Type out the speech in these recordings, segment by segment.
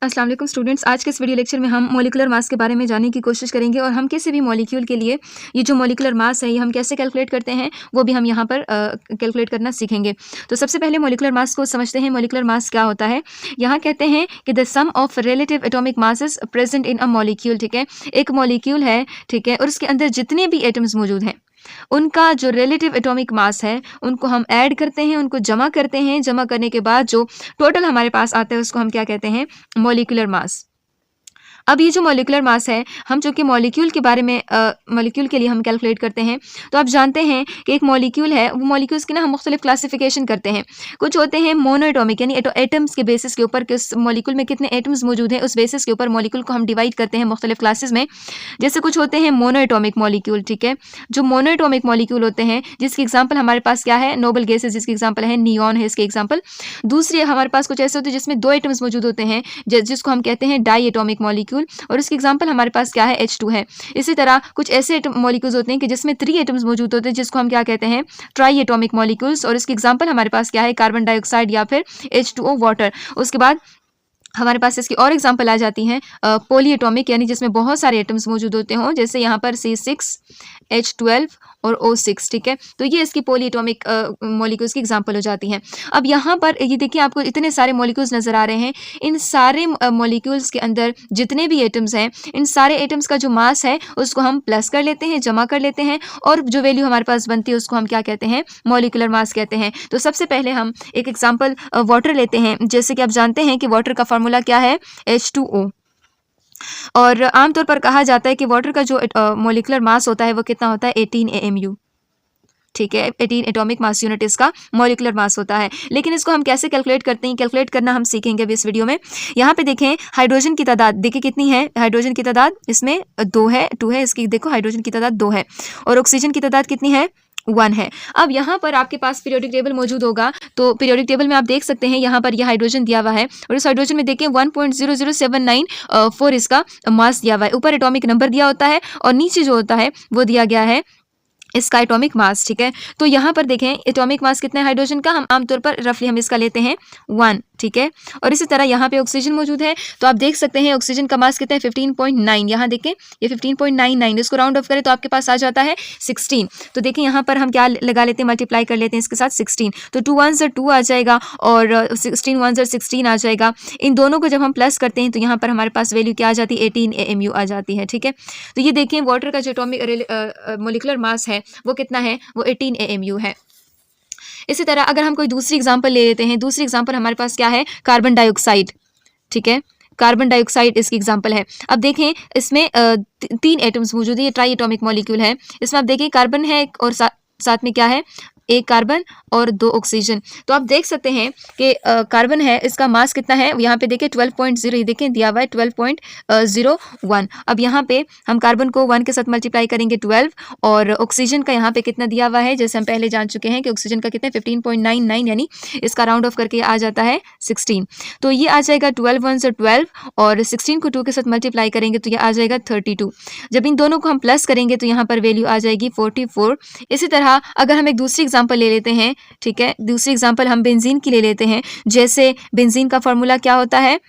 अस्सलाम वालेकुम स्टूडेंट्स। आज के इस वीडियो लेक्चर में हम मॉलिक्यूलर मास के बारे में जानने की कोशिश करेंगे और हम किसी भी मॉलिक्यूल के लिए ये जो मॉलिक्यूलर मास है ये हम कैसे कैलकुलेट करते हैं वो भी हम यहाँ पर कैलकुलेट करना सीखेंगे। तो सबसे पहले मॉलिक्यूलर मास को समझते हैं। मॉलिक्यूलर मास क्या होता है? यहाँ कहते हैं कि the sum of relative atomic masses present in a molecule. ठीक है, एक मॉलिक्यूल है, ठीक है, और उसके अंदर जितने भी एटम्स मौजूद हैं उनका जो रिलेटिव एटॉमिक मास है उनको हम ऐड करते हैं, उनको जमा करते हैं। जमा करने के बाद जो टोटल हमारे पास आता है उसको हम क्या कहते हैं? Molecular mass. अब ये जो मॉलिक्यूलर मास है, हम चूँकि मॉलिक्यूल के बारे में मॉलिक्यूल के लिए हम कैलकुलेट करते हैं, तो आप जानते हैं कि एक मॉलिक्यूल है, वो मॉलिक्यूल्स की ना हम मुख्तलिफ क्लासिफिकेशन करते हैं। कुछ होते हैं मोनोएटॉमिक, यानी एटम्स के बेसिस के ऊपर कि उस मॉलिक्यूल में कितने एटम्स मौजूद हैं, उस बेसिस के ऊपर मॉलिक्यूल को हम डिवाइड करते हैं मुख्तलिफ क्लासेस में। जैसे कुछ होते हैं मोनोएटॉमिक मॉलिक्यूल, ठीक है। जो मोनोएटॉमिक मॉलिक्यूल होते हैं, जिसकी एग्जांपल हमारे पास क्या है? नोबल गैसेस, जिसकी एग्जांपल है नियॉन है इसकी एग्जांपल। दूसरी हमारे पास कुछ ऐसे होते हैं जिसमें दो एटम्स मौजूद होते हैं, जिसको हम कहते हैं डाई एटॉमिक मॉलिक्यूल, और इसकी एग्जांपल हमारे पास क्या है? H2 है। इसी तरह कुछ ऐसे मॉलिक्यूल्स होते हैं कि जिसमें 3 एटम्स मौजूद होते हैं, जिसको हम क्या कहते हैं? ट्राई एटॉमिक मॉलिक्यूल्स, और इसकी एग्जांपल हमारे पास क्या है? कार्बन डाइऑक्साइड या फिर H2O वाटर। उसके बाद हमारे पास इसकी और एग्जांपल आ जाती हैं पॉली एटॉमिक, यानी जिसमें बहुत सारे एटम्स मौजूद होते हों, जैसे यहाँ पर C6 H12 और O6, ठीक है। तो ये इसकी पॉली एटॉमिक मॉलिक्यूल्स की एग्जांपल हो जाती हैं। अब यहाँ पर ये देखिए, आपको इतने सारे मॉलिक्यूल्स नज़र आ रहे हैं। इन सारे मॉलिक्यूल्स के अंदर जितने भी एटम्स हैं, इन सारे एटम्स का जो मास है उसको हम प्लस कर लेते हैं, जमा कर लेते हैं, और जो वैल्यू हमारे पास बनती है उसको हम क्या कहते हैं? मॉलिक्यूलर मास कहते हैं। तो सबसे पहले हम एक एग्जांपल वाटर लेते हैं। जैसे कि आप जानते हैं कि वाटर का फार्मूला क्या है? H2O। और आमतौर पर कहा जाता है कि वाटर का जो मॉलिक्यूलर मास होता है वो कितना होता है? 18 AMU, ठीक है। 18 एटॉमिक मास यूनिट इसका मॉलिक्यूलर मास होता है। लेकिन इसको हम कैसे कैलकुलेट करते हैं, कैलकुलेट करना हम सीखेंगे अभी इस वीडियो में। यहाँ पे देखें, हाइड्रोजन की तादाद देखिए कितनी है? हाइड्रोजन की तादाद इसमें 2 है, इसकी देखो हाइड्रोजन की तादाद 2 है, और ऑक्सीजन की तादाद कितनी है? 1 है। अब यहाँ पर आपके पास पीरियोडिक टेबल मौजूद होगा, तो पीरियोडिक टेबल में आप देख सकते हैं यहाँ पर यह हाइड्रोजन दिया हुआ है, और इस हाइड्रोजन में देखिए 1.00794 इसका मास दिया हुआ है। ऊपर एटॉमिक नंबर दिया होता है और नीचे जो होता है वो दिया गया है इसका एटॉमिक मास, ठीक है। तो यहाँ पर देखें एटॉमिक मास कितना है हाइड्रोजन का? हम आमतौर पर रफली हम इसका लेते हैं 1, ठीक है। और इसी तरह यहाँ पे ऑक्सीजन मौजूद है, तो आप देख सकते हैं ऑक्सीजन का मास कितना है? 15.9। यहाँ देखें ये 15.99, इसको राउंड ऑफ करें तो आपके पास आ जाता है 16। तो देखें यहाँ पर हम क्या लगा लेते हैं? मल्टीप्लाई कर लेते हैं इसके साथ 16, तो 2 1 2 आ जाएगा और 16 1 16 आ जाएगा। इन दोनों को जब हम प्लस करते हैं तो यहाँ पर हमारे पास वैल्यू क्या आ जाती है? 18 AMU आ जाती है, ठीक है। तो ये देखें वाटर का जो एटॉमिक मॉलिक्यूलर मास है वो कितना है? वो 18 AMU है। इसी तरह अगर हम कोई दूसरी एग्जांपल ले लेते हैं, दूसरी एग्जांपल हमारे पास क्या है? कार्बन डाइऑक्साइड, ठीक है। कार्बन डाइऑक्साइड इसकी एग्जांपल है। अब देखें इसमें 3 एटम्स मौजूद हैं, ये ट्राई एटॉमिक मॉलिक्यूल है। इसमें आप देखिए कार्बन है और साथ में क्या है? एक कार्बन और 2 ऑक्सीजन। तो आप देख सकते हैं कि कार्बन है, इसका मास कितना है? यहाँ पे देखिए 12.0, ये देखें दिया हुआ है 12.01। अब यहाँ पे हम कार्बन को 1 के साथ मल्टीप्लाई करेंगे 12, और ऑक्सीजन का यहाँ पे कितना दिया हुआ है? जैसे हम पहले जान चुके हैं कि ऑक्सीजन का कितना है? 15.99, यानी इसका राउंड ऑफ करके आ जाता है 16। तो ये आ जाएगा 12 1 12, और 16 को 2 के साथ मल्टीप्लाई करेंगे तो ये आ जाएगा 32। जब इन दोनों को हम प्लस करेंगे तो यहाँ पर वैल्यू आ जाएगी 44। इसी तरह अगर हम एक दूसरी एग्जांपल ले लेते हैं, ठीक है, दूसरी एग्जांपल हम बेंजीन की ले लेते हैं। जैसे बेंजीन का फार्मूला क्या होता है?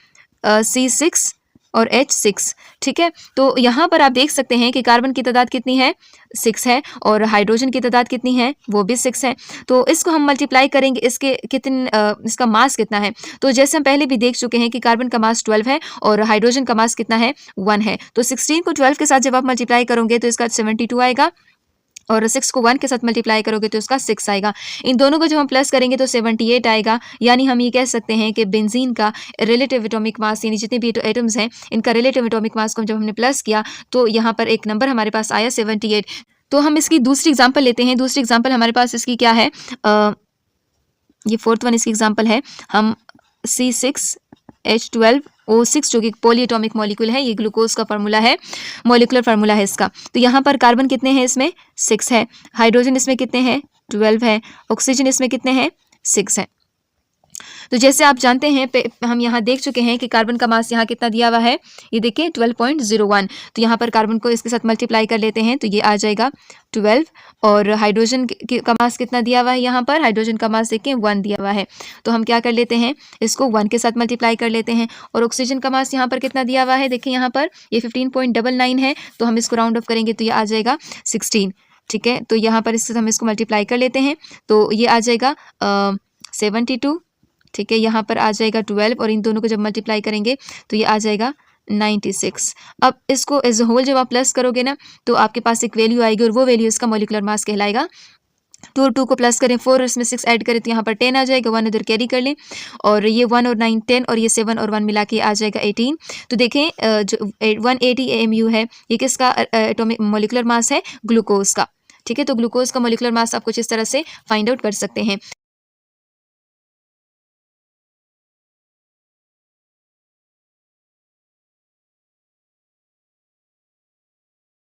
C6 और H6, ठीक है। तो यहाँ पर आप देख सकते हैं कि कार्बन की तादाद कितनी है? 6 है, और हाइड्रोजन की तादाद कितनी है? वो भी 6 है। तो इसको हम मल्टीप्लाई करेंगे, इसके इसका मास कितना है? तो जैसे हम पहले भी देख चुके हैं कि कार्बन का मास 12 है और हाइड्रोजन का मास कितना है? 1 है। तो 16 को 12 के साथ जब आप मल्टीप्लाई करोगे तो इसका 72 आएगा, और 6 को 1 के साथ मल्टीप्लाई करोगे तो इसका 6 आएगा। इन दोनों को जब हम प्लस करेंगे तो 78 आएगा। यानी हम ये कह सकते हैं कि बेंजीन का रिलेटिव एटॉमिक मास, यानी जितने भी एटम्स हैं इनका रिलेटिव एटॉमिक मास को जब हमने प्लस किया तो यहाँ पर एक नंबर हमारे पास आया 78। तो हम इसकी दूसरी एग्जांपल लेते हैं। दूसरी एग्जांपल हमारे पास इसकी क्या है? ये 4th वन इसकी एग्जांपल है। हम C6 H12 O6 जो कि पॉली एटॉमिक मॉलिक्यूल है, ये ग्लूकोज का फार्मूला है, मॉलिक्यूलर फार्मूला है इसका। तो यहाँ पर कार्बन कितने हैं? इसमें 6 है। हाइड्रोजन इसमें कितने हैं? 12 है। ऑक्सीजन इसमें कितने हैं? 6 है। तो जैसे आप जानते हैं हम यहाँ देख चुके हैं कि कार्बन का मास यहाँ कितना दिया हुआ है, ये देखिए 12.01। तो यहाँ पर कार्बन को इसके साथ मल्टीप्लाई कर लेते हैं तो ये आ जाएगा 12। और हाइड्रोजन का मास कितना दिया हुआ है, यहाँ पर हाइड्रोजन का मास देखिए 1 दिया हुआ है। तो हम क्या कर लेते हैं, इसको 1 के साथ मल्टीप्लाई कर लेते हैं। और ऑक्सीजन का मास यहाँ पर कितना दिया हुआ है, देखिए यहाँ पर ये 15.99 है। तो हम इसको राउंड ऑफ करेंगे तो ये आ जाएगा 16। ठीक है, तो यहाँ पर इससे हम इसको मल्टीप्लाई कर लेते हैं तो ये आ जाएगा 72। ठीक है, यहाँ पर आ जाएगा 12 और इन दोनों को जब मल्टीप्लाई करेंगे तो ये आ जाएगा 96। अब इसको एज अ होल जब आप प्लस करोगे ना तो आपके पास एक वैल्यू आएगी और वो वैल्यू इसका मॉलिक्यूलर मास कहलाएगा। 2 और 2 को प्लस करें 4, इसमें 6 ऐड करें तो यहाँ पर 10 आ जाएगा, 1 इधर कैरी कर लें और ये 1 और 9 10 और ये 7 और 1 मिला के आ जाएगा 18। तो देखें जो 180 AMU है ये किसका एटॉमिक मॉलिक्यूलर मास है, ग्लूकोज का। ठीक है, तो ग्लूकोज का मॉलिक्यूलर मास आप कुछ इस तरह से फाइंड आउट कर सकते हैं।